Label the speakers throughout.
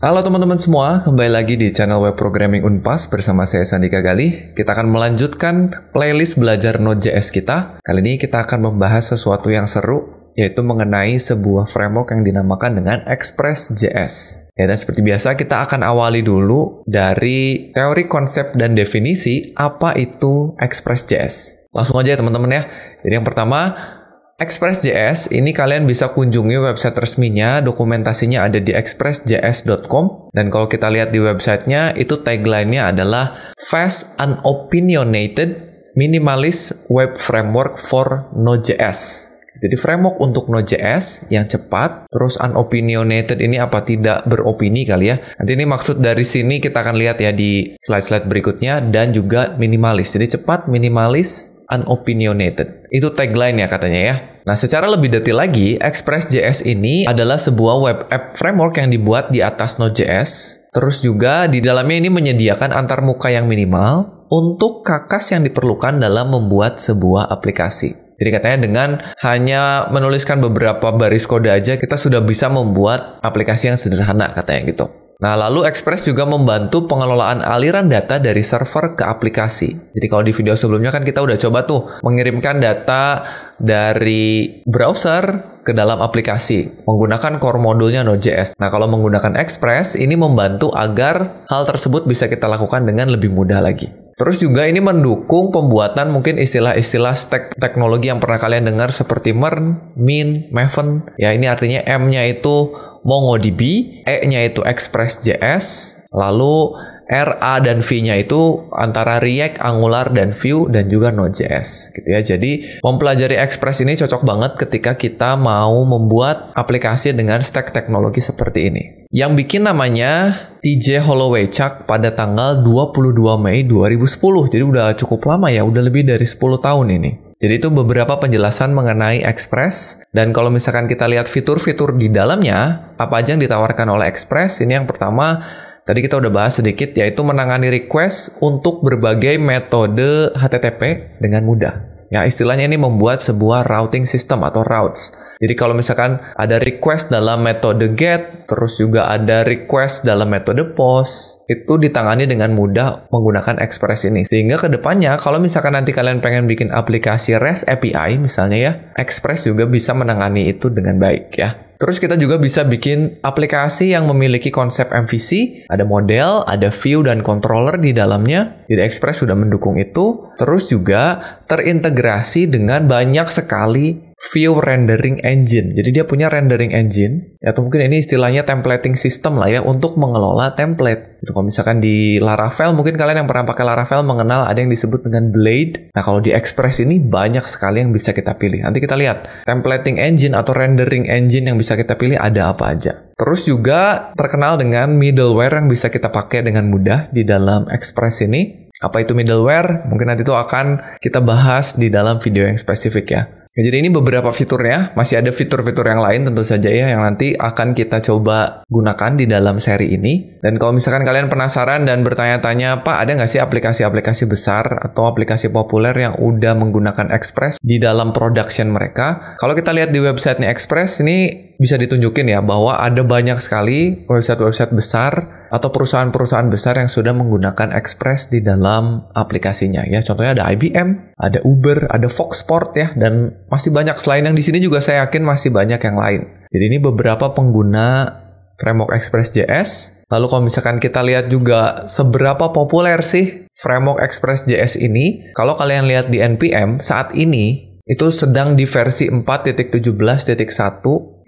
Speaker 1: Halo teman-teman semua, kembali lagi di channel web programming Unpas bersama saya Sandika Galih. Kita akan melanjutkan playlist belajar Node.js kita. Kali ini kita akan membahas sesuatu yang seru, yaitu mengenai sebuah framework yang dinamakan dengan Express.js. Ya, dan seperti biasa kita akan awali dulu dari teori, konsep, dan definisi apa itu Express.js. Langsung aja ya teman-teman ya. Jadi yang pertama, Express.js ini kalian bisa kunjungi website resminya, dokumentasinya ada di expressjs.com. Dan kalau kita lihat di websitenya, itu tagline-nya adalah Fast, Unopinionated, Minimalist Web Framework for Node.js. Jadi framework untuk Node.js yang cepat, terus unopinionated ini apa tidak beropini kali ya. Nanti ini maksud dari sini kita akan lihat ya di slide-slide berikutnya, dan juga minimalis. Jadi cepat, minimalis, unopinionated. Itu tagline ya katanya ya. Nah, secara lebih detail lagi, Express.js ini adalah sebuah web app framework yang dibuat di atas Node.js. Terus juga di dalamnya ini menyediakan antarmuka yang minimal untuk kakas yang diperlukan dalam membuat sebuah aplikasi. Jadi katanya dengan hanya menuliskan beberapa baris kode aja, kita sudah bisa membuat aplikasi yang sederhana katanya gitu. Nah, lalu Express juga membantu pengelolaan aliran data dari server ke aplikasi. Jadi kalau di video sebelumnya kan kita udah coba tuh mengirimkan data dari browser ke dalam aplikasi menggunakan core modulnya Node.js. Nah, kalau menggunakan Express, ini membantu agar hal tersebut bisa kita lakukan dengan lebih mudah lagi. Terus juga ini mendukung pembuatan mungkin istilah-istilah stack teknologi yang pernah kalian dengar seperti MERN, Min, Maven. Ya, ini artinya M-nya itu MongoDB, E-nya itu Express.js, lalu R, A, dan V-nya itu antara React, Angular, dan Vue, dan juga Node.js gitu ya. Jadi mempelajari Express ini cocok banget ketika kita mau membuat aplikasi dengan stack teknologi seperti ini. Yang bikin namanya TJ Holowaychuk pada tanggal 22 Mei 2010. Jadi udah cukup lama ya, udah lebih dari 10 tahun ini. Jadi itu beberapa penjelasan mengenai Express. Dan kalau misalkan kita lihat fitur-fitur di dalamnya, apa aja yang ditawarkan oleh Express, ini yang pertama, tadi kita udah bahas sedikit, yaitu menangani request untuk berbagai metode HTTP dengan mudah. Ya, istilahnya ini membuat sebuah routing system atau routes. Jadi kalau misalkan ada request dalam metode GET, terus juga ada request dalam metode POST, itu ditangani dengan mudah menggunakan Express ini. Sehingga ke depannya, kalau misalkan nanti kalian pengen bikin aplikasi REST API misalnya ya, Express juga bisa menangani itu dengan baik ya. Terus kita juga bisa bikin aplikasi yang memiliki konsep MVC, ada model, ada view, dan controller di dalamnya. Jadi Express sudah mendukung itu. Terus juga terintegrasi dengan banyak sekali view rendering engine. Jadi dia punya rendering engine, atau mungkin ini istilahnya templating system lah ya, untuk mengelola template. Itu kalau misalkan di Laravel, mungkin kalian yang pernah pakai Laravel mengenal ada yang disebut dengan Blade. Nah, kalau di Express ini banyak sekali yang bisa kita pilih. Nanti kita lihat templating engine atau rendering engine yang bisa kita pilih ada apa aja. Terus juga terkenal dengan middleware yang bisa kita pakai dengan mudah di dalam Express ini. Apa itu middleware? Mungkin nanti itu akan kita bahas di dalam video yang spesifik ya. Jadi ini beberapa fiturnya, masih ada fitur-fitur yang lain tentu saja ya, yang nanti akan kita coba gunakan di dalam seri ini. Dan kalau misalkan kalian penasaran dan bertanya-tanya, Pak, ada nggak sih aplikasi-aplikasi besar atau aplikasi populer yang udah menggunakan Express di dalam production mereka? Kalau kita lihat di websitenya Express, ini bisa ditunjukin ya, bahwa ada banyak sekali website-website besar atau perusahaan-perusahaan besar yang sudah menggunakan Express di dalam aplikasinya ya. Contohnya ada IBM, ada Uber, ada Foxport ya, dan masih banyak selain yang di sini juga saya yakin masih banyak yang lain. Jadi ini beberapa pengguna framework Express.js. Lalu kalau misalkan kita lihat juga seberapa populer sih framework Express.js ini, kalau kalian lihat di NPM saat ini itu sedang di versi 4.17.1,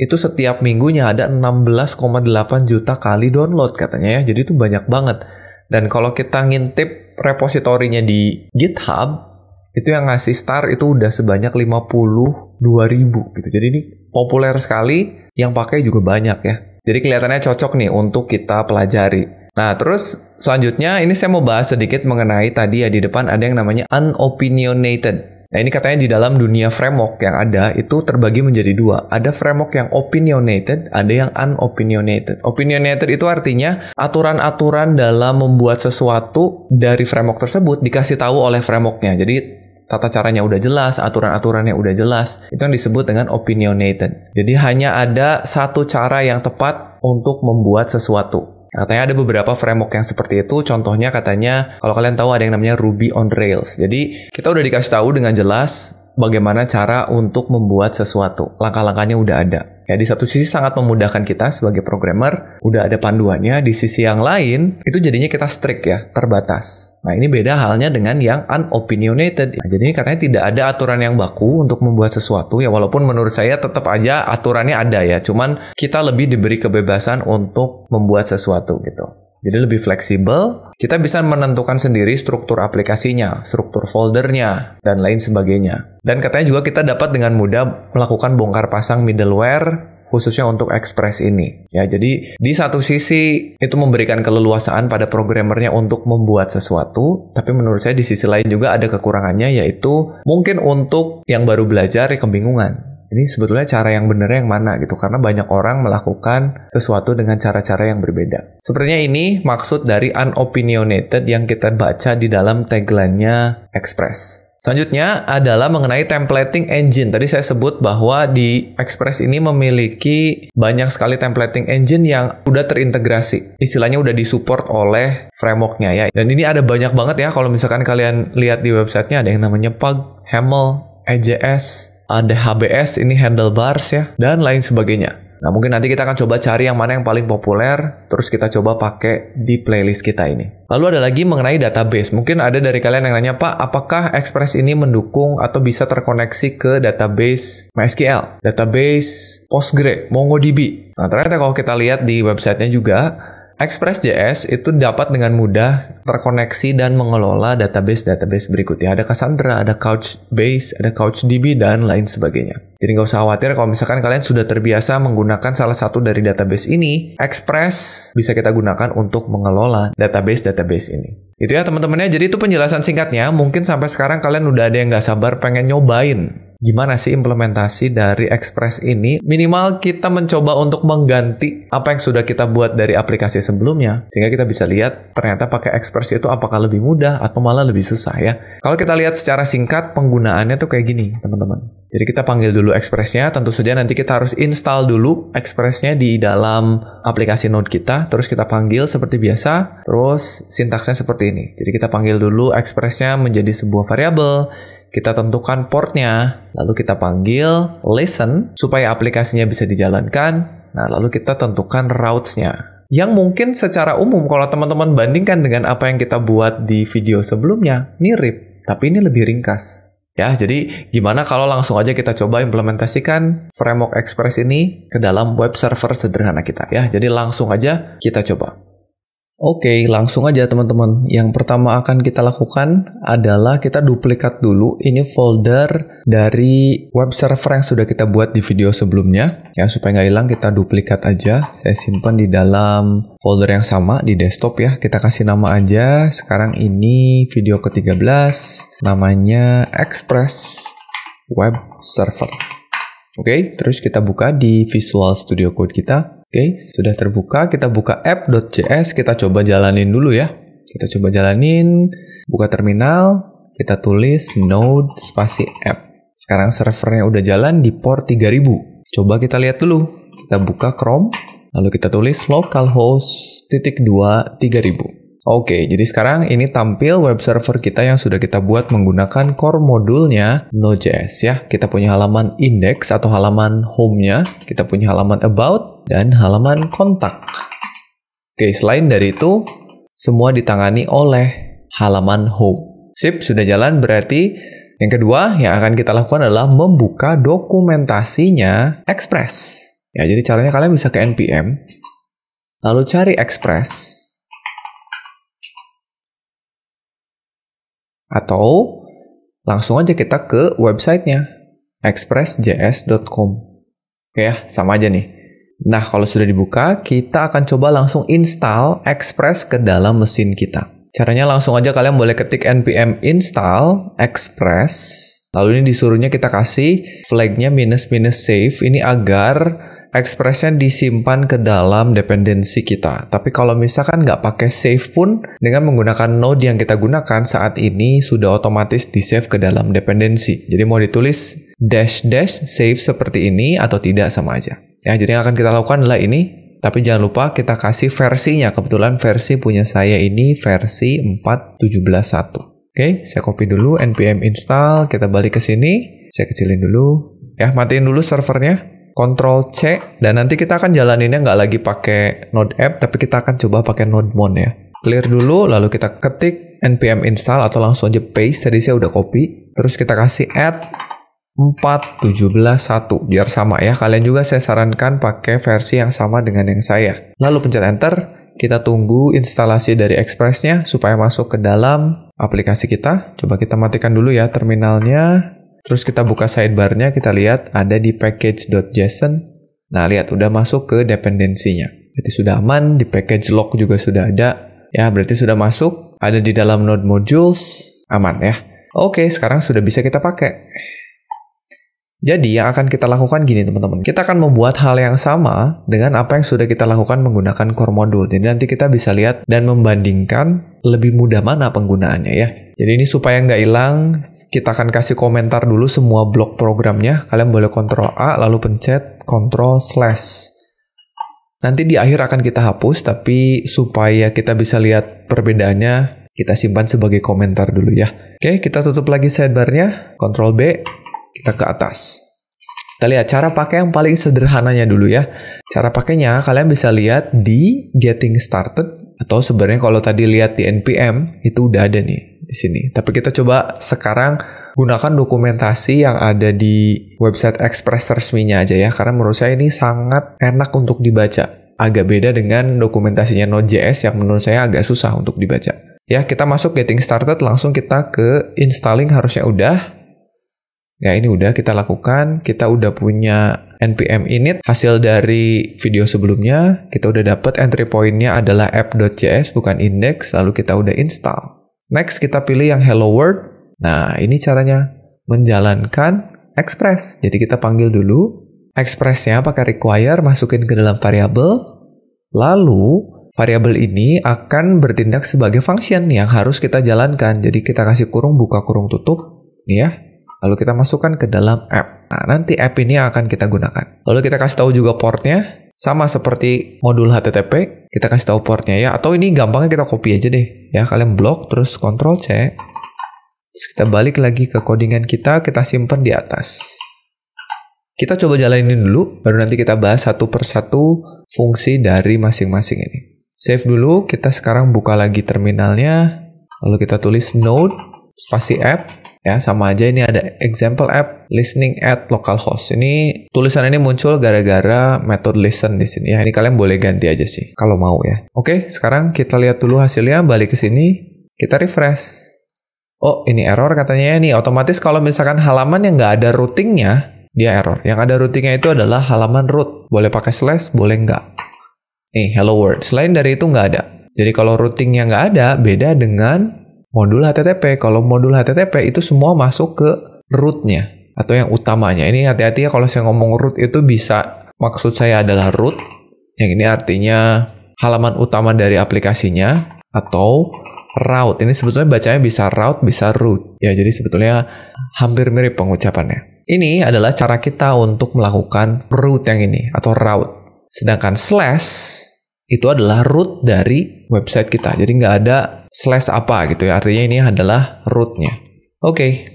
Speaker 1: itu setiap minggunya ada 16,8 juta kali download katanya ya. Jadi itu banyak banget. Dan kalau kita ngintip repositorinya di GitHub, itu yang ngasih star itu udah sebanyak 52.000 gitu. Jadi ini populer sekali, yang pakai juga banyak ya. Jadi kelihatannya cocok nih untuk kita pelajari. Nah, terus selanjutnya ini saya mau bahas sedikit mengenai tadi ya, di depan ada yang namanya unopinionated. Nah, ini katanya di dalam dunia framework yang ada itu terbagi menjadi dua. Ada framework yang opinionated, ada yang unopinionated. Opinionated itu artinya aturan-aturan dalam membuat sesuatu dari framework tersebut dikasih tahu oleh frameworknya. Jadi tata caranya udah jelas, aturan-aturannya udah jelas. Itu yang disebut dengan opinionated. Jadi hanya ada satu cara yang tepat untuk membuat sesuatu. Katanya ada beberapa framework yang seperti itu. Contohnya katanya, kalau kalian tahu ada yang namanya Ruby on Rails. Jadi kita udah dikasih tahu dengan jelas bagaimana cara untuk membuat sesuatu. Langkah-langkahnya udah ada. Ya, di satu sisi sangat memudahkan kita sebagai programmer, udah ada panduannya. Di sisi yang lain, itu jadinya kita strict ya, terbatas. Nah, ini beda halnya dengan yang unopinionated. Nah, jadi katanya tidak ada aturan yang baku untuk membuat sesuatu. Ya, walaupun menurut saya tetap aja aturannya ada ya. Cuman kita lebih diberi kebebasan untuk membuat sesuatu gitu. Jadi lebih fleksibel, kita bisa menentukan sendiri struktur aplikasinya, struktur foldernya, dan lain sebagainya. Dan katanya juga kita dapat dengan mudah melakukan bongkar pasang middleware, khususnya untuk Express ini. Ya, jadi di satu sisi itu memberikan keleluasaan pada programmernya untuk membuat sesuatu, tapi menurut saya di sisi lain juga ada kekurangannya, yaitu mungkin untuk yang baru belajar ya kebingungan. Ini sebetulnya cara yang benar yang mana gitu, karena banyak orang melakukan sesuatu dengan cara-cara yang berbeda. Sepertinya ini maksud dari unopinionated yang kita baca di dalam tagline-nya Express. Selanjutnya adalah mengenai templating engine. Tadi saya sebut bahwa di Express ini memiliki banyak sekali templating engine yang udah terintegrasi. Istilahnya udah disupport oleh framework-nya ya. Dan ini ada banyak banget ya, kalau misalkan kalian lihat di websitenya ada yang namanya Pug, Haml, EJS, ada HBS, ini handlebars ya, dan lain sebagainya. Nah, mungkin nanti kita akan coba cari yang mana yang paling populer, terus kita coba pakai di playlist kita ini. Lalu ada lagi mengenai database. Mungkin ada dari kalian yang nanya, Pak, apakah Express ini mendukung atau bisa terkoneksi ke database MySQL, database Postgre, MongoDB? Nah, ternyata kalau kita lihat di websitenya juga, Express.js itu dapat dengan mudah terkoneksi dan mengelola database-database berikutnya. Ada Cassandra, ada Couchbase, ada CouchDB, dan lain sebagainya. Jadi nggak usah khawatir kalau misalkan kalian sudah terbiasa menggunakan salah satu dari database ini, Express bisa kita gunakan untuk mengelola database-database ini. Itu ya teman-temannya, jadi itu penjelasan singkatnya. Mungkin sampai sekarang kalian udah ada yang nggak sabar pengen nyobain gimana sih implementasi dari Express ini. Minimal kita mencoba untuk mengganti apa yang sudah kita buat dari aplikasi sebelumnya, sehingga kita bisa lihat ternyata pakai Express itu apakah lebih mudah atau malah lebih susah ya. Kalau kita lihat secara singkat, penggunaannya tuh kayak gini teman-teman. Jadi kita panggil dulu Express-nya, tentu saja nanti kita harus install dulu Express-nya di dalam aplikasi Node kita, terus kita panggil seperti biasa, terus sintaksnya seperti ini. Jadi kita panggil dulu Express-nya menjadi sebuah variabel, kita tentukan portnya, lalu kita panggil listen supaya aplikasinya bisa dijalankan. Nah, lalu kita tentukan routes-nya. Yang mungkin secara umum kalau teman-teman bandingkan dengan apa yang kita buat di video sebelumnya, mirip, tapi ini lebih ringkas. Ya, jadi gimana kalau langsung aja kita coba implementasikan framework Express ini ke dalam web server sederhana kita ya. Jadi langsung aja kita coba. Oke, langsung aja teman-teman. Yang pertama akan kita lakukan adalah kita duplikat dulu ini folder dari web server yang sudah kita buat di video sebelumnya. Ya, supaya nggak hilang kita duplikat aja. Saya simpan di dalam folder yang sama di desktop ya. Kita kasih nama aja. Sekarang ini video ke-13. Namanya Express Web Server. Oke, terus kita buka di Visual Studio Code kita. Oke, sudah terbuka. Kita buka app.js, kita coba jalanin dulu ya. Kita coba jalanin, buka terminal, kita tulis node spasi app. Sekarang servernya udah jalan di port 3000. Coba kita lihat dulu. Kita buka Chrome, lalu kita tulis localhost /2 3000. Oke, jadi sekarang ini tampil web server kita yang sudah kita buat menggunakan core modulnya Node.js ya. Kita punya halaman index atau halaman home-nya, kita punya halaman about, dan halaman kontak. Oke, selain dari itu, semua ditangani oleh halaman home. Sip, sudah jalan berarti yang kedua yang akan kita lakukan adalah membuka dokumentasinya Express. Ya, jadi caranya kalian bisa ke npm, lalu cari Express, atau langsung aja kita ke websitenya expressjs.com. Oke ya, sama aja nih. Nah, kalau sudah dibuka, kita akan coba langsung install Express ke dalam mesin kita. Caranya langsung aja kalian boleh ketik npm install Express. Lalu ini disuruhnya kita kasih flagnya --save. Ini agar Express-nya disimpan ke dalam dependensi kita. Tapi kalau misalkan nggak pakai save pun, dengan menggunakan node yang kita gunakan saat ini sudah otomatis di-save ke dalam dependensi. Jadi mau ditulis --save seperti ini atau tidak sama aja. Ya, jadi yang akan kita lakukan adalah ini, Tapi jangan lupa kita kasih versinya. Kebetulan versi punya saya ini versi 4.17.1. Oke, saya copy dulu npm install, kita balik ke sini. Saya kecilin dulu. Ya, matiin dulu servernya. Ctrl C, dan nanti kita akan jalaninnya nggak lagi pakai node app, tapi kita akan coba pakai node mon ya. Clear dulu, lalu kita ketik npm install atau langsung aja paste. Tadi saya udah copy. Terus kita kasih add 4.17.1 biar sama ya. Kalian juga saya sarankan pakai versi yang sama dengan yang saya. Lalu pencet enter, kita tunggu instalasi dari Express-nya supaya masuk ke dalam aplikasi kita. Coba kita matikan dulu ya terminalnya. Terus kita buka sidebar-nya, kita lihat ada di package.json. Nah, lihat udah masuk ke dependensinya. Berarti sudah aman, di package log juga sudah ada. Ya, berarti sudah masuk, ada di dalam node modules, aman ya. Oke, sekarang sudah bisa kita pakai. Jadi yang akan kita lakukan gini teman-teman, kita akan membuat hal yang sama dengan apa yang sudah kita lakukan menggunakan core module. Jadi nanti kita bisa lihat dan membandingkan lebih mudah mana penggunaannya ya. Jadi ini supaya nggak hilang, kita akan kasih komentar dulu semua blok programnya. Kalian boleh Ctrl A lalu pencet Ctrl/. Nanti di akhir akan kita hapus, tapi supaya kita bisa lihat perbedaannya, kita simpan sebagai komentar dulu ya. Oke, kita tutup lagi sidebar-nya, Ctrl B. Kita ke atas. Kita lihat cara pakai yang paling sederhananya dulu ya. Cara pakainya kalian bisa lihat di Getting Started, atau sebenarnya kalau tadi lihat di npm itu udah ada nih di sini. Tapi kita coba sekarang gunakan dokumentasi yang ada di website Express resminya aja ya, karena menurut saya ini sangat enak untuk dibaca. Agak beda dengan dokumentasinya Node.js yang menurut saya agak susah untuk dibaca. Ya, kita masuk Getting Started, langsung kita ke installing, harusnya udah. Ya, ini udah kita lakukan. Kita udah punya npm init hasil dari video sebelumnya. Kita udah dapat entry point-nya adalah app.js bukan index, lalu kita udah install. Next kita pilih yang hello world. Nah, ini caranya menjalankan Express. Jadi kita panggil dulu Express-nya pakai require, masukin ke dalam variabel. Lalu variabel ini akan bertindak sebagai function yang harus kita jalankan. Jadi kita kasih kurung buka kurung tutup. Nih ya. Lalu kita masukkan ke dalam app. Nah, nanti app ini akan kita gunakan. Lalu kita kasih tahu juga portnya. Sama seperti modul HTTP. Kita kasih tahu portnya ya. Atau ini gampangnya kita copy aja deh. Ya, kalian blok, terus Ctrl C. Terus kita balik lagi ke codingan kita. Kita simpan di atas. Kita coba jalanin dulu. Baru nanti kita bahas satu persatu fungsi dari masing-masing ini. Save dulu. Kita sekarang buka lagi terminalnya. Lalu kita tulis node, spasi app. Ya, sama aja ini ada example app listening at localhost. Ini tulisan ini muncul gara-gara method listen di sini ya. Ini kalian boleh ganti aja sih kalau mau ya. Oke, sekarang kita lihat dulu hasilnya, balik ke sini, kita refresh. Oh, ini error katanya ya. Nih, otomatis kalau misalkan halaman yang nggak ada routingnya, dia error. Yang ada routingnya itu adalah halaman root. Boleh pakai slash, boleh nggak. Nih, hello world. Selain dari itu nggak ada. Jadi kalau routingnya nggak ada, beda dengan modul HTTP. Kalau modul HTTP itu semua masuk ke root-nya atau yang utamanya. Ini hati-hati ya kalau saya ngomong root itu bisa, maksud saya adalah root. Yang ini artinya halaman utama dari aplikasinya, atau route. Ini sebetulnya bacanya bisa route, bisa root. Ya, jadi sebetulnya hampir mirip pengucapannya. Ini adalah cara kita untuk melakukan root yang ini atau route. Sedangkan slash itu adalah root dari website kita. Jadi nggak ada slash apa gitu ya. Artinya ini adalah root-nya. Oke.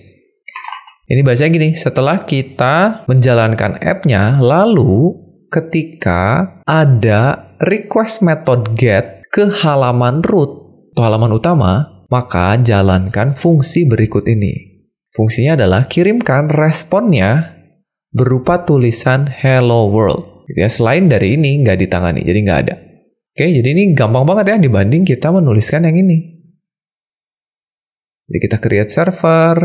Speaker 1: Ini bacanya gini. Setelah kita menjalankan app-nya, lalu ketika ada request method get ke halaman root atau halaman utama, maka jalankan fungsi berikut ini. Fungsinya adalah kirimkan responnya berupa tulisan hello world. Gitu ya. Selain dari ini nggak ditangani, jadi nggak ada. Oke, jadi ini gampang banget ya dibanding kita menuliskan yang ini. Jadi kita create server,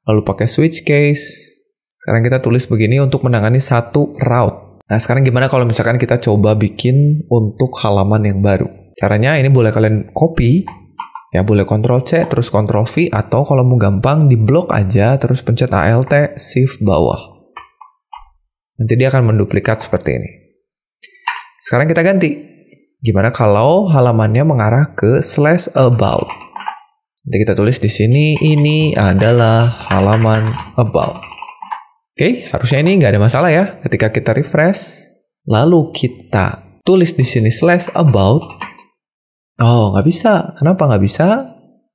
Speaker 1: lalu pakai switch case. Sekarang kita tulis begini untuk menangani satu route. Nah, sekarang gimana kalau misalkan kita coba bikin untuk halaman yang baru? Caranya ini boleh kalian copy, ya boleh Ctrl C, terus Ctrl V, atau kalau mau gampang di blok aja, terus pencet Alt, Shift bawah. Nanti dia akan menduplikat seperti ini. Sekarang kita ganti. Gimana kalau halamannya mengarah ke /about? Nanti kita tulis di sini, ini adalah halaman about. Oke, harusnya ini nggak ada masalah ya. Ketika kita refresh, lalu kita tulis di sini /about. Oh, nggak bisa. Kenapa nggak bisa?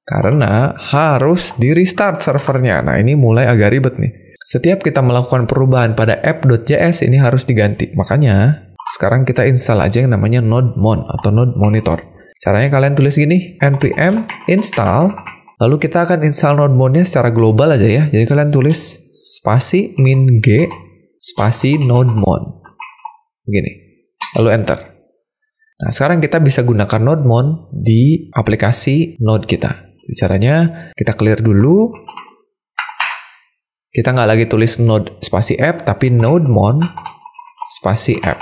Speaker 1: Karena harus di-restart servernya. Nah, ini mulai agak ribet nih. Setiap kita melakukan perubahan pada app.js, ini harus diganti. Makanya, sekarang kita install aja yang namanya nodemon atau node monitor. Caranya kalian tulis gini, npm install, lalu kita akan install nodemon-nya secara global aja ya. Jadi kalian tulis spasi min g spasi nodemon. Begini. Lalu enter. Nah, sekarang kita bisa gunakan nodemon di aplikasi node kita. Caranya kita clear dulu. Kita nggak lagi tulis node spasi app, tapi nodemon spasi app.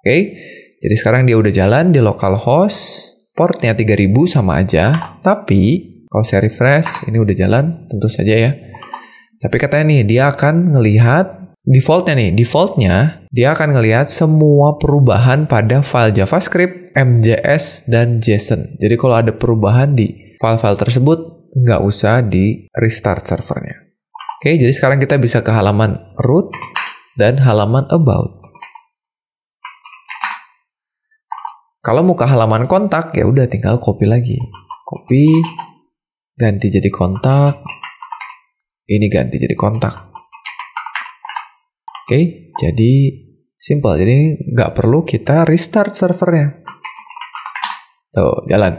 Speaker 1: Oke, jadi sekarang dia udah jalan di localhost, portnya 3000 sama aja. Tapi kalau saya refresh, ini udah jalan, tentu saja ya. Tapi katanya nih, dia akan ngelihat defaultnya dia akan ngelihat semua perubahan pada file JavaScript, MJS, dan JSON. Jadi kalau ada perubahan di file-file tersebut, nggak usah di restart servernya. Oke, jadi sekarang kita bisa ke halaman root dan halaman about. Kalau mau ke halaman kontak, ya udah tinggal copy lagi. Copy, ganti jadi kontak. Ini ganti jadi kontak. Oke, jadi simple. Jadi nggak perlu kita restart servernya. Tuh, jalan.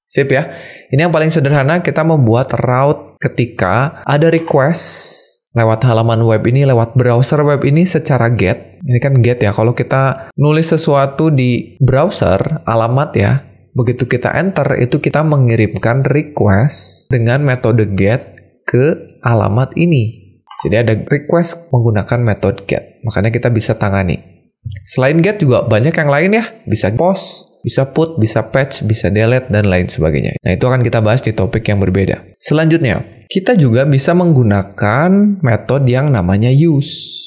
Speaker 1: Sip ya. Ini yang paling sederhana, kita membuat route ketika ada request lewat halaman web ini, lewat browser web ini secara get. Ini kan get ya, kalau kita nulis sesuatu di browser, alamat ya, begitu kita enter, itu kita mengirimkan request dengan metode get ke alamat ini. Jadi ada request menggunakan metode get, makanya kita bisa tangani. Selain get juga banyak yang lain ya, bisa post, bisa put, bisa patch, bisa delete, dan lain sebagainya. Nah, itu akan kita bahas di topik yang berbeda. Selanjutnya, kita juga bisa menggunakan metode yang namanya use.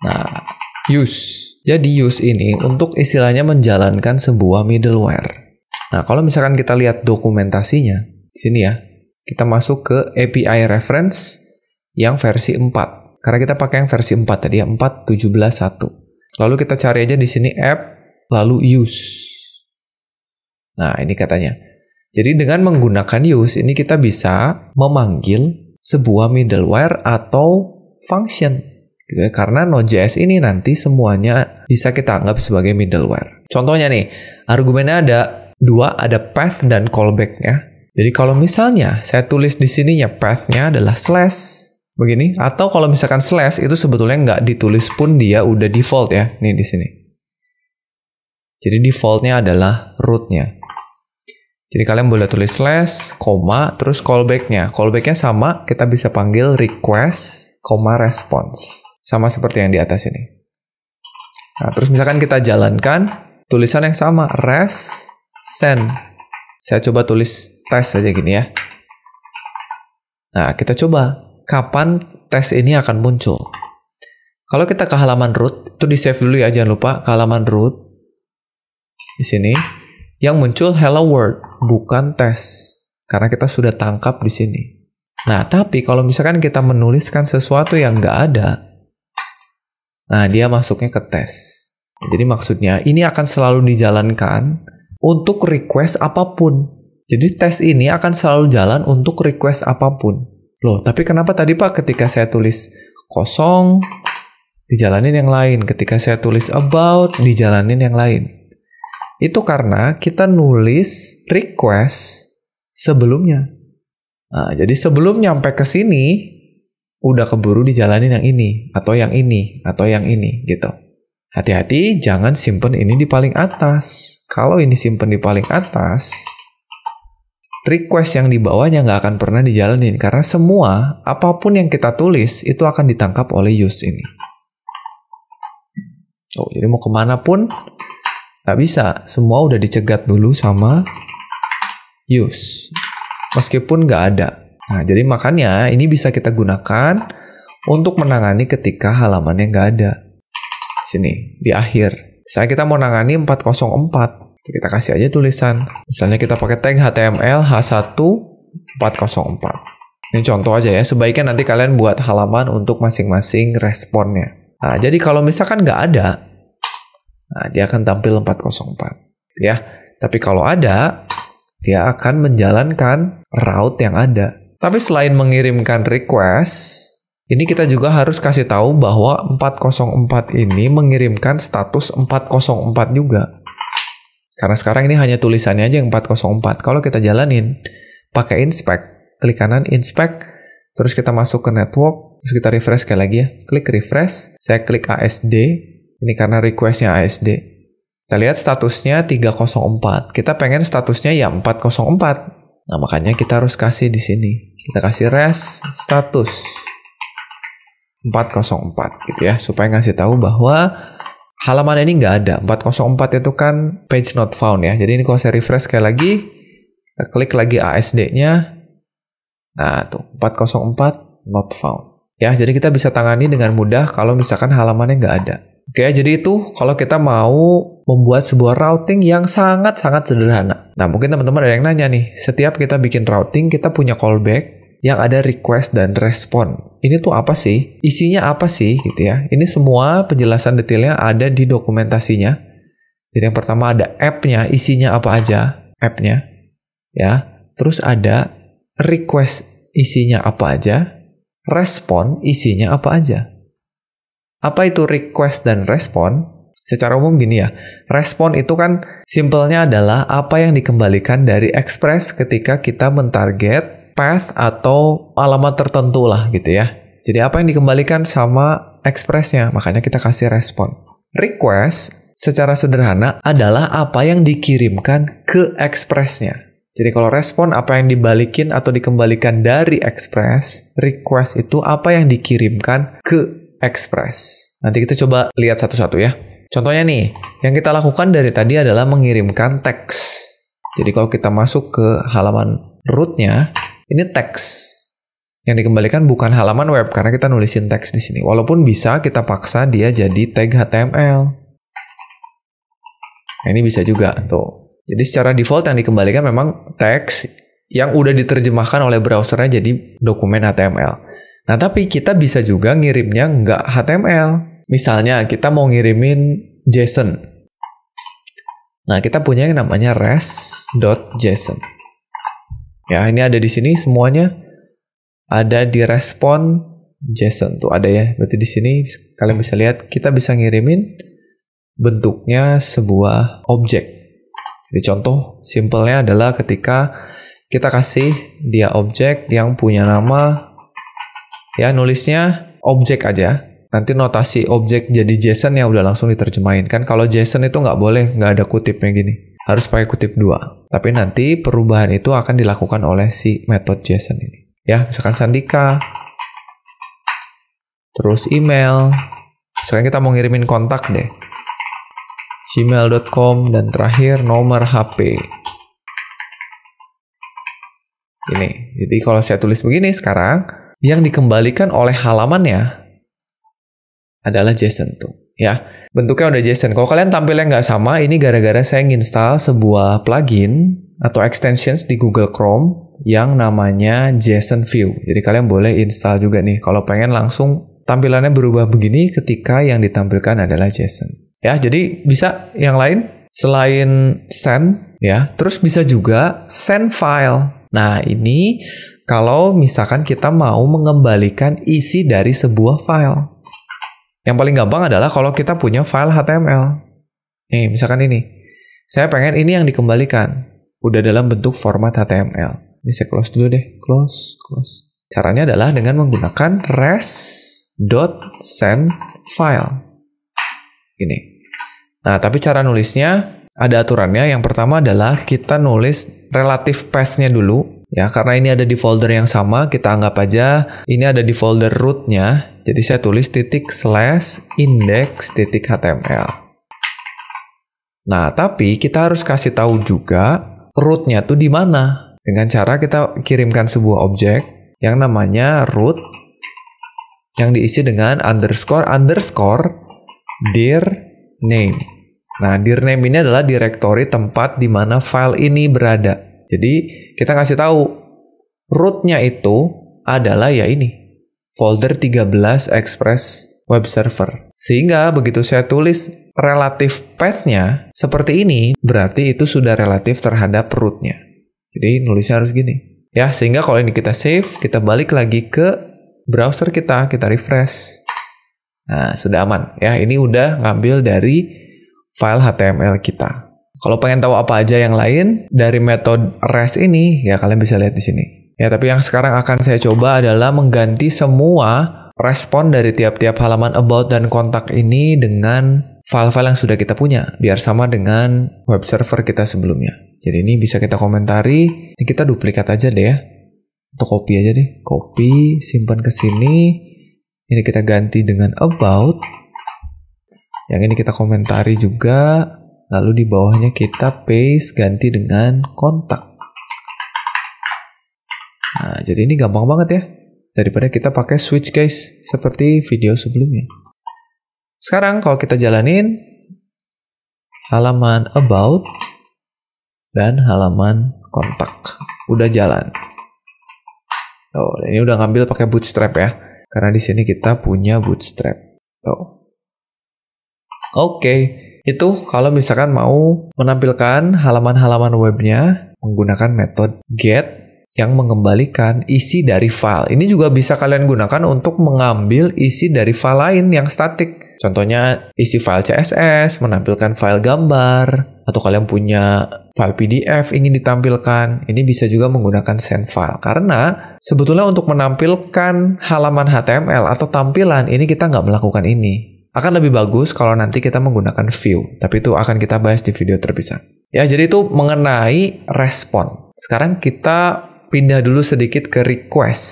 Speaker 1: Nah, use. Jadi use ini untuk istilahnya menjalankan sebuah middleware. Nah, kalau misalkan kita lihat dokumentasinya, di sini ya, kita masuk ke API reference yang versi 4. Karena kita pakai yang versi 4 tadi ya, 4.17.1. Lalu kita cari aja di sini app, lalu use. Nah, ini katanya. Jadi dengan menggunakan use, ini kita bisa memanggil sebuah middleware atau function. Gitu ya. Karena Node.js ini nanti semuanya bisa kita anggap sebagai middleware. Contohnya nih, argumennya ada 2, ada path dan callback-nya. Jadi kalau misalnya saya tulis di sininya path-nya adalah slash, begini. Atau kalau misalkan slash, itu sebetulnya nggak ditulis pun dia udah default ya. Nih di sini. Jadi defaultnya adalah root-nya. Jadi kalian boleh tulis slash, koma, terus callback-nya. Callback-nya sama, kita bisa panggil request, response. Sama seperti yang di atas ini. Nah, terus misalkan kita jalankan, tulisan yang sama, send. Saya coba tulis tes aja gini ya. Nah, kita coba, kapan tes ini akan muncul. Kalau kita ke halaman root, itu di-save dulu ya, jangan lupa, ke halaman root. Di sini yang muncul hello world, bukan tes, karena kita sudah tangkap di sini. Nah, tapi kalau misalkan kita menuliskan sesuatu yang nggak ada, nah dia masuknya ke tes. Jadi maksudnya ini akan selalu dijalankan untuk request apapun. Jadi tes ini akan selalu jalan untuk request apapun. Loh, tapi kenapa tadi Pak ketika saya tulis kosong dijalanin yang lain, ketika saya tulis about dijalanin yang lain? Itu karena kita nulis request sebelumnya. Nah, jadi sebelum nyampe ke sini, udah keburu dijalanin yang ini, atau yang ini, atau yang ini, gitu. Hati-hati, jangan simpen ini di paling atas. Kalau ini simpen di paling atas, request yang di bawahnya nggak akan pernah dijalanin. Karena semua, apapun yang kita tulis, itu akan ditangkap oleh use ini. Oh, jadi mau kemana pun, nggak bisa, semua udah dicegat dulu sama use. Meskipun nggak ada. Nah, jadi makanya ini bisa kita gunakan untuk menangani ketika halamannya nggak ada. Sini, di akhir. Misalnya kita mau nangani 404. Kita kasih aja tulisan. Misalnya kita pakai tag HTML H1 404. Ini contoh aja ya. Sebaiknya nanti kalian buat halaman untuk masing-masing responnya. Nah, jadi kalau misalkan nggak ada, Nah, dia akan tampil 404 ya. Tapi kalau ada, dia akan menjalankan route yang ada. Tapi selain mengirimkan request, ini kita juga harus kasih tahu bahwa 404 ini mengirimkan status 404 juga. Karena sekarang ini hanya tulisannya aja yang 404. Kalau kita jalanin pakai inspect, klik kanan inspect, terus kita masuk ke network, terus kita refresh sekali lagi ya. Klik refresh, saya klik ASD. Ini karena requestnya ASD. Kita lihat statusnya 304. Kita pengen statusnya ya 404. Nah, makanya kita harus kasih di sini. Kita kasih res status 404 gitu ya, supaya ngasih tahu bahwa halaman ini nggak ada. 404 itu kan page not found ya. Jadi ini kalau saya refresh sekali lagi, kita klik lagi ASD-nya. Nah, tuh 404 not found. Ya, jadi kita bisa tangani dengan mudah kalau misalkan halamannya nggak ada. Oke, jadi itu kalau kita mau membuat sebuah routing yang sangat-sangat sederhana. Nah, mungkin teman-teman ada yang nanya nih, setiap kita bikin routing, kita punya callback yang ada request dan respon. Ini tuh apa sih? Isinya apa sih? Gitu ya. Ini semua penjelasan detailnya ada di dokumentasinya. Jadi yang pertama ada app-nya, isinya apa aja app-nya. Ya. Terus ada request, isinya apa aja. Respon, isinya apa aja. Apa itu request dan respon? Secara umum gini ya, respon itu kan simpelnya adalah apa yang dikembalikan dari Express ketika kita mentarget path atau alamat tertentu lah gitu ya. Jadi apa yang dikembalikan sama Express-nya, makanya kita kasih respon. Request secara sederhana adalah apa yang dikirimkan ke Express-nya. Jadi kalau respon apa yang dibalikin atau dikembalikan dari Express, request itu apa yang dikirimkan ke Express. Nanti kita coba lihat satu-satu ya. Contohnya nih, yang kita lakukan dari tadi adalah mengirimkan teks. Jadi kalau kita masuk ke halaman root-nya, ini teks. Yang dikembalikan bukan halaman web karena kita nulisin teks di sini. Walaupun bisa kita paksa dia jadi tag HTML. Nah, ini bisa juga tuh. Jadi secara default yang dikembalikan memang teks yang udah diterjemahkan oleh browsernya jadi dokumen HTML. Nah, tapi kita bisa juga ngirimnya nggak HTML. Misalnya, kita mau ngirimin JSON. Nah, kita punya yang namanya res.json. Ya, ini ada di sini semuanya. Ada di respon JSON. Tuh ada ya. Berarti di sini kalian bisa lihat, kita bisa ngirimin bentuknya sebuah objek. Jadi contoh simpelnya adalah ketika kita kasih dia objek yang punya nama, ya, nulisnya objek aja. Nanti notasi objek jadi JSON ya udah langsung diterjemahin. Kan kalau JSON itu nggak boleh, nggak ada kutipnya gini. Harus pakai kutip 2. Tapi nanti perubahan itu akan dilakukan oleh si metode JSON ini. Ya, misalkan Sandika. Terus email. Misalkan kita mau ngirimin kontak deh. gmail.com dan terakhir nomor HP. Ini. Jadi kalau saya tulis begini sekarang, yang dikembalikan oleh halamannya adalah JSON tuh, ya. Bentuknya udah JSON. Kalau kalian tampilnya nggak sama, ini gara-gara saya nginstal sebuah plugin atau extensions di Google Chrome yang namanya JSON View. Jadi kalian boleh install juga nih kalau pengen langsung tampilannya berubah begini ketika yang ditampilkan adalah JSON. Ya, jadi bisa yang lain selain send, ya. Terus bisa juga send file. Nah, ini kalau misalkan kita mau mengembalikan isi dari sebuah file. Yang paling gampang adalah kalau kita punya file HTML. Nih, misalkan ini. Saya pengen ini yang dikembalikan. Udah dalam bentuk format HTML. Ini saya close dulu deh. Close. Caranya adalah dengan menggunakan res.sendFile. Ini. Nah, tapi cara nulisnya ada aturannya. Yang pertama adalah kita nulis relative path-nya dulu. Ya, karena ini ada di folder yang sama, kita anggap aja ini ada di folder root-nya. Jadi saya tulis /index.html. Nah, tapi kita harus kasih tahu juga root-nya tuh di mana. Dengan cara kita kirimkan sebuah objek yang namanya root yang diisi dengan underscore dir name. Nah, dir name ini adalah direktori tempat di mana file ini berada. Jadi kita kasih tahu root-nya itu adalah ya ini. Folder 13 Express Web Server. Sehingga begitu saya tulis relatif path-nya seperti ini, berarti itu sudah relatif terhadap root-nya. Jadi nulisnya harus gini. Ya, sehingga kalau ini kita save, kita balik lagi ke browser kita refresh. Nah, sudah aman. Ya, ini udah ngambil dari file HTML kita. Kalau pengen tahu apa aja yang lain dari metode REST ini, ya kalian bisa lihat di sini. Ya, tapi yang sekarang akan saya coba adalah mengganti semua respon dari tiap-tiap halaman about dan kontak ini dengan file-file yang sudah kita punya, biar sama dengan web server kita sebelumnya. Jadi ini bisa kita komentari, ini kita duplikat aja deh ya. Atau copy aja deh, copy, simpan ke sini. Ini kita ganti dengan about. Yang ini kita komentari juga, lalu di bawahnya kita paste ganti dengan kontak. Nah, jadi ini gampang banget ya. Daripada kita pakai switch case seperti video sebelumnya. Sekarang kalau kita jalanin halaman about dan halaman kontak. Udah jalan. Oh, ini udah ngambil pakai bootstrap ya. Karena di sini kita punya bootstrap. Tuh. Oke, itu kalau misalkan mau menampilkan halaman-halaman webnya menggunakan metode get yang mengembalikan isi dari file. Ini juga bisa kalian gunakan untuk mengambil isi dari file lain yang statik. Contohnya isi file CSS, menampilkan file gambar, atau kalian punya file PDF ingin ditampilkan. Ini bisa juga menggunakan send file. Karena sebetulnya untuk menampilkan halaman HTML atau tampilan, ini kita nggak melakukan ini. Akan lebih bagus kalau nanti kita menggunakan view. Tapi itu akan kita bahas di video terpisah. Ya, jadi itu mengenai respon. Sekarang kita pindah dulu sedikit ke request.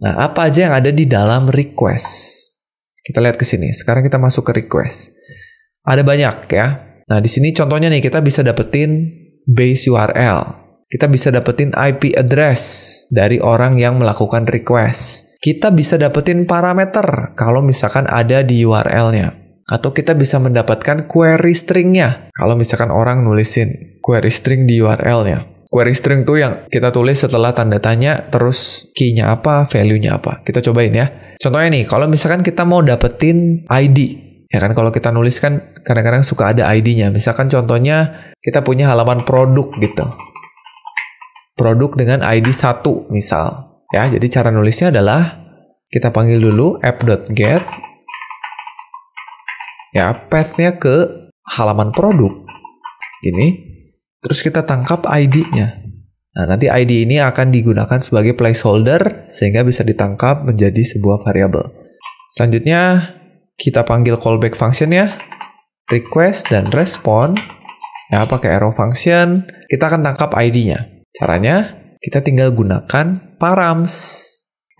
Speaker 1: Nah, apa aja yang ada di dalam request? Kita lihat ke sini. Sekarang kita masuk ke request. Ada banyak ya. Nah, di sini contohnya nih kita bisa dapetin base URL. Kita bisa dapetin IP address dari orang yang melakukan request. Kita bisa dapetin parameter kalau misalkan ada di URL-nya. Atau kita bisa mendapatkan query string-nya kalau misalkan orang nulisin query string di URL-nya. Query string tuh yang kita tulis setelah tanda tanya, terus key-nya apa, value-nya apa. Kita cobain ya. Contohnya nih, kalau misalkan kita mau dapetin ID. Ya kan, kalau kita nulis kan kadang-kadang suka ada ID-nya. Misalkan contohnya kita punya halaman produk gitu. Produk dengan ID 1 misal. Ya, jadi cara nulisnya adalah kita panggil dulu app.get. Ya, path-nya ke halaman produk. Gini. Terus kita tangkap ID-nya. Nah, nanti ID ini akan digunakan sebagai placeholder sehingga bisa ditangkap menjadi sebuah variabel. Selanjutnya, kita panggil callback function ya. Request dan respond. Ya, pakai arrow function. Kita akan tangkap ID-nya. Caranya, kita tinggal gunakan params.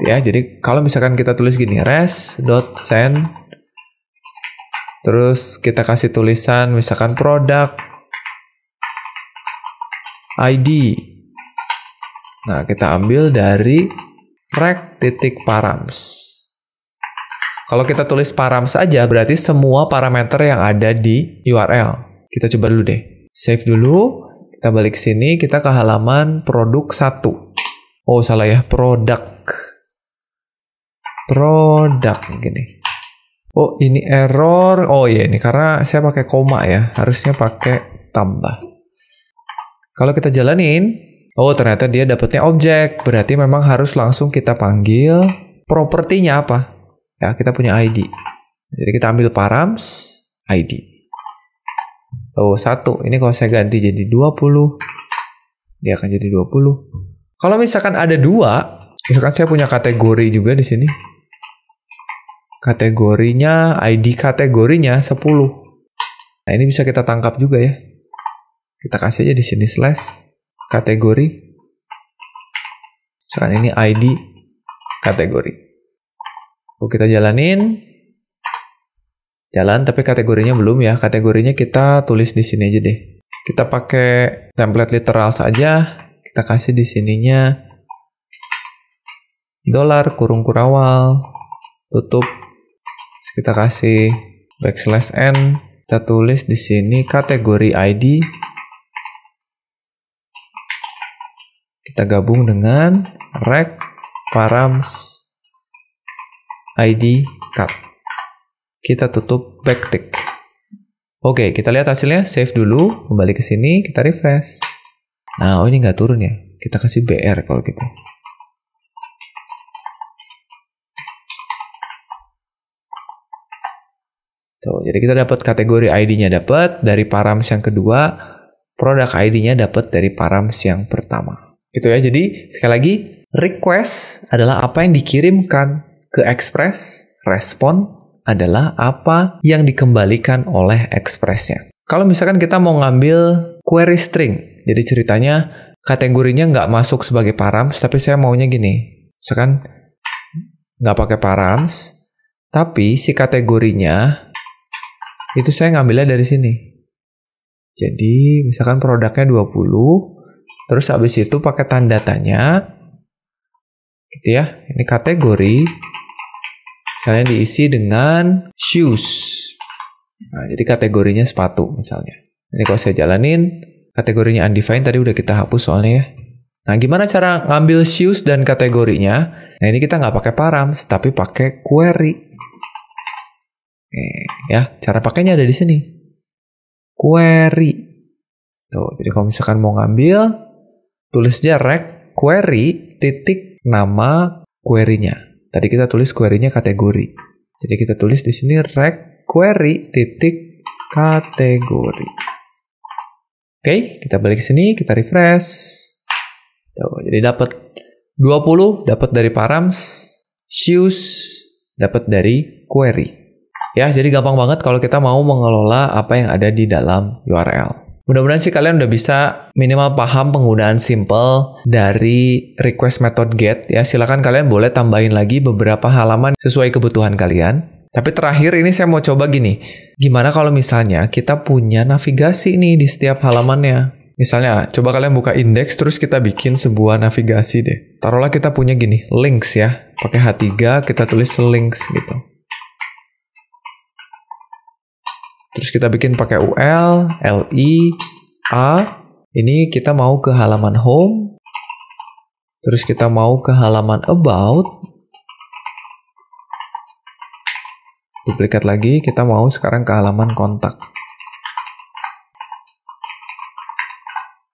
Speaker 1: Ya, jadi kalau misalkan kita tulis gini, res.send. Terus kita kasih tulisan misalkan product ID. Nah, kita ambil dari rect.params. Kalau kita tulis params saja, berarti semua parameter yang ada di URL. Kita coba dulu deh. Save dulu. Kita balik ke sini. Kita ke halaman produk 1. Oh, salah ya. Produk. Gini. Oh, ini error. Oh iya, ini karena saya pakai koma ya. Harusnya pakai tambah. Kalau kita jalanin, oh ternyata dia dapetnya objek. Berarti memang harus langsung kita panggil propertinya apa. Ya, kita punya ID. Jadi kita ambil params ID. Tuh, 1. Ini kalau saya ganti jadi 20. Dia akan jadi 20. Kalau misalkan ada 2, misalkan saya punya kategori juga di sini. Kategorinya, ID kategorinya 10. Nah, ini bisa kita tangkap juga ya. Kita kasih aja di sini slash kategori. Misalkan ini ID kategori. Kalau kita jalanin, jalan tapi kategorinya belum ya. Kategorinya kita tulis di sini aja deh. Kita pakai template literal saja. Kita kasih di sininya $ kurung kurawal tutup. Terus kita kasih \n. Kita tulis di sini kategori ID. Kita gabung dengan rect params ID cut. Kita tutup backtick. Oke, kita lihat hasilnya. Save dulu, kembali ke sini, kita refresh. Nah, ini nggak turun ya. Kita kasih BR kalau gitu. Tuh, jadi kita dapat kategori ID-nya dapat dari params yang kedua, produk ID-nya dapat dari params yang pertama. Gitu ya. Jadi sekali lagi, request adalah apa yang dikirimkan ke Express, respon adalah apa yang dikembalikan oleh Express-nya. Kalau misalkan kita mau ngambil query string, jadi ceritanya kategorinya nggak masuk sebagai params, tapi saya maunya gini. Misalkan nggak pakai params, tapi si kategorinya itu saya ngambilnya dari sini. Jadi misalkan produknya 20, terus habis itu pakai tanda tanya, gitu ya. Ini kategori, misalnya diisi dengan shoes. Nah, jadi kategorinya sepatu misalnya. Ini kalau saya jalanin, kategorinya undefined tadi udah kita hapus soalnya ya. Nah, gimana cara ngambil shoes dan kategorinya? Nah, ini kita nggak pakai params, tapi pakai query. Ya, cara pakainya ada di sini. Query. Tuh, jadi kalau misalkan mau ngambil, tulis aja rect query titik nama query-nya. Tadi kita tulis query-nya kategori. Jadi kita tulis di sini rect query titik kategori. Oke, kita balik ke sini, kita refresh. Tuh, jadi dapat 20 dapat dari params, shoes dapat dari query. Ya, jadi gampang banget kalau kita mau mengelola apa yang ada di dalam URL. Mudah-mudahan sih kalian udah bisa minimal paham penggunaan simple dari request method get. Ya, silakan kalian boleh tambahin lagi beberapa halaman sesuai kebutuhan kalian. Tapi terakhir ini saya mau coba gini. Gimana kalau misalnya kita punya navigasi nih di setiap halamannya? Misalnya, coba kalian buka indeks terus kita bikin sebuah navigasi deh. Taruhlah kita punya gini, links ya. Pakai H3 kita tulis links gitu. Terus kita bikin pakai UL, LI, A. Ini kita mau ke halaman home. Terus kita mau ke halaman about. Duplikat lagi, kita mau sekarang ke halaman kontak.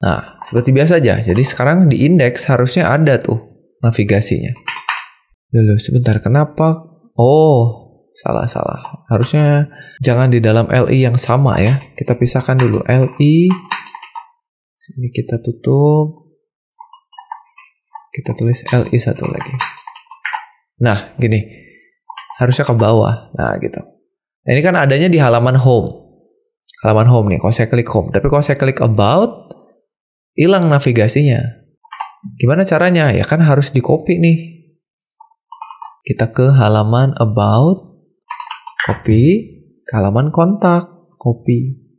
Speaker 1: Nah, seperti biasa aja. Jadi sekarang di indeks harusnya ada tuh navigasinya. Dulu sebentar, kenapa? Oh, salah. Harusnya jangan di dalam LI yang sama ya. Kita pisahkan dulu LI. Sini kita tutup. Kita tulis LI satu lagi. Nah, gini. Harusnya ke bawah. Nah, gitu. Nah, ini kan adanya di halaman home. Halaman home nih. Kalau saya klik home. Tapi kalau saya klik about, hilang navigasinya. Gimana caranya? Ya kan harus di copy nih. Kita ke halaman about. Copy, ke halaman kontak, copy.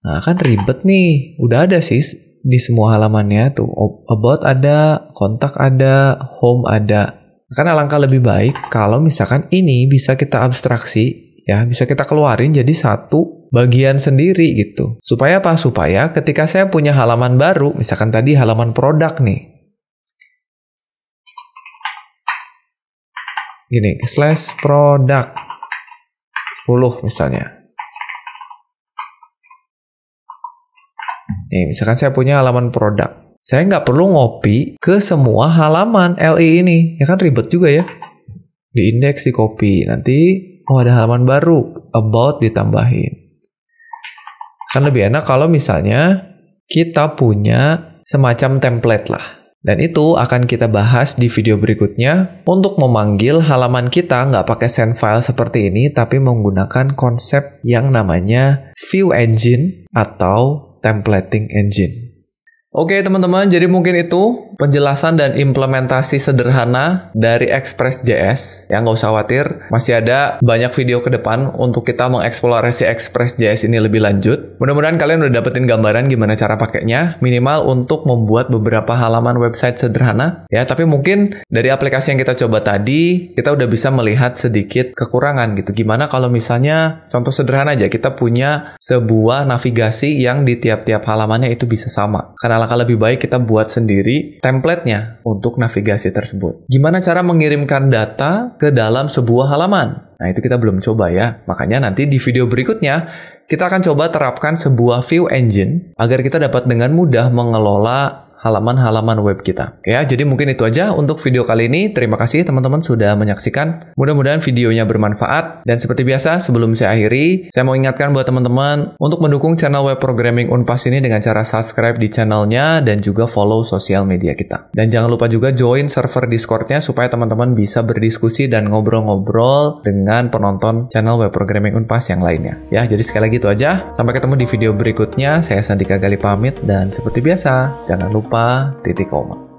Speaker 1: Nah, kan ribet nih. Udah ada sih di semua halamannya tuh. About ada, kontak ada, home ada. Kan alangkah lebih baik kalau misalkan ini bisa kita abstraksi, ya, bisa kita keluarin jadi satu bagian sendiri gitu. Supaya apa? Supaya ketika saya punya halaman baru, misalkan tadi halaman produk nih. Gini, slash produk 10 misalnya. Nih, misalkan saya punya halaman produk. Saya nggak perlu ngopi ke semua halaman LI ini. Ya kan ribet juga ya. Di indeks, di copy. Nanti, ada halaman baru. About ditambahin. Kan lebih enak kalau misalnya kita punya semacam template lah. Dan itu akan kita bahas di video berikutnya untuk memanggil halaman kita nggak pakai send file seperti ini, tapi menggunakan konsep yang namanya view engine atau templating engine. Oke teman-teman, jadi mungkin itu penjelasan dan implementasi sederhana dari Express.js. Ya nggak usah khawatir, masih ada banyak video ke depan untuk kita mengeksplorasi Express.js ini lebih lanjut. Mudah-mudahan kalian udah dapetin gambaran gimana cara pakainya, minimal untuk membuat beberapa halaman website sederhana. Ya, tapi mungkin dari aplikasi yang kita coba tadi, kita udah bisa melihat sedikit kekurangan gitu. Gimana kalau misalnya, contoh sederhana aja, kita punya sebuah navigasi yang di tiap-tiap halamannya itu bisa sama. Karena alangkah lebih baik kita buat sendiri template-nya untuk navigasi tersebut. Gimana cara mengirimkan data ke dalam sebuah halaman? Nah, itu kita belum coba ya. Makanya nanti di video berikutnya, kita akan coba terapkan sebuah view engine agar kita dapat dengan mudah mengelola halaman-halaman web kita. Oke ya, jadi mungkin itu aja untuk video kali ini. Terima kasih teman-teman sudah menyaksikan. Mudah-mudahan videonya bermanfaat. Dan seperti biasa, sebelum saya akhiri, saya mau ingatkan buat teman-teman untuk mendukung channel web programming Unpas ini dengan cara subscribe di channelnya dan juga follow sosial media kita. Dan jangan lupa juga join server Discord-nya supaya teman-teman bisa berdiskusi dan ngobrol-ngobrol dengan penonton channel web programming Unpas yang lainnya. Ya, jadi sekali lagi itu aja. Sampai ketemu di video berikutnya. Saya Sandika Gali pamit dan seperti biasa, jangan lupa titik koma.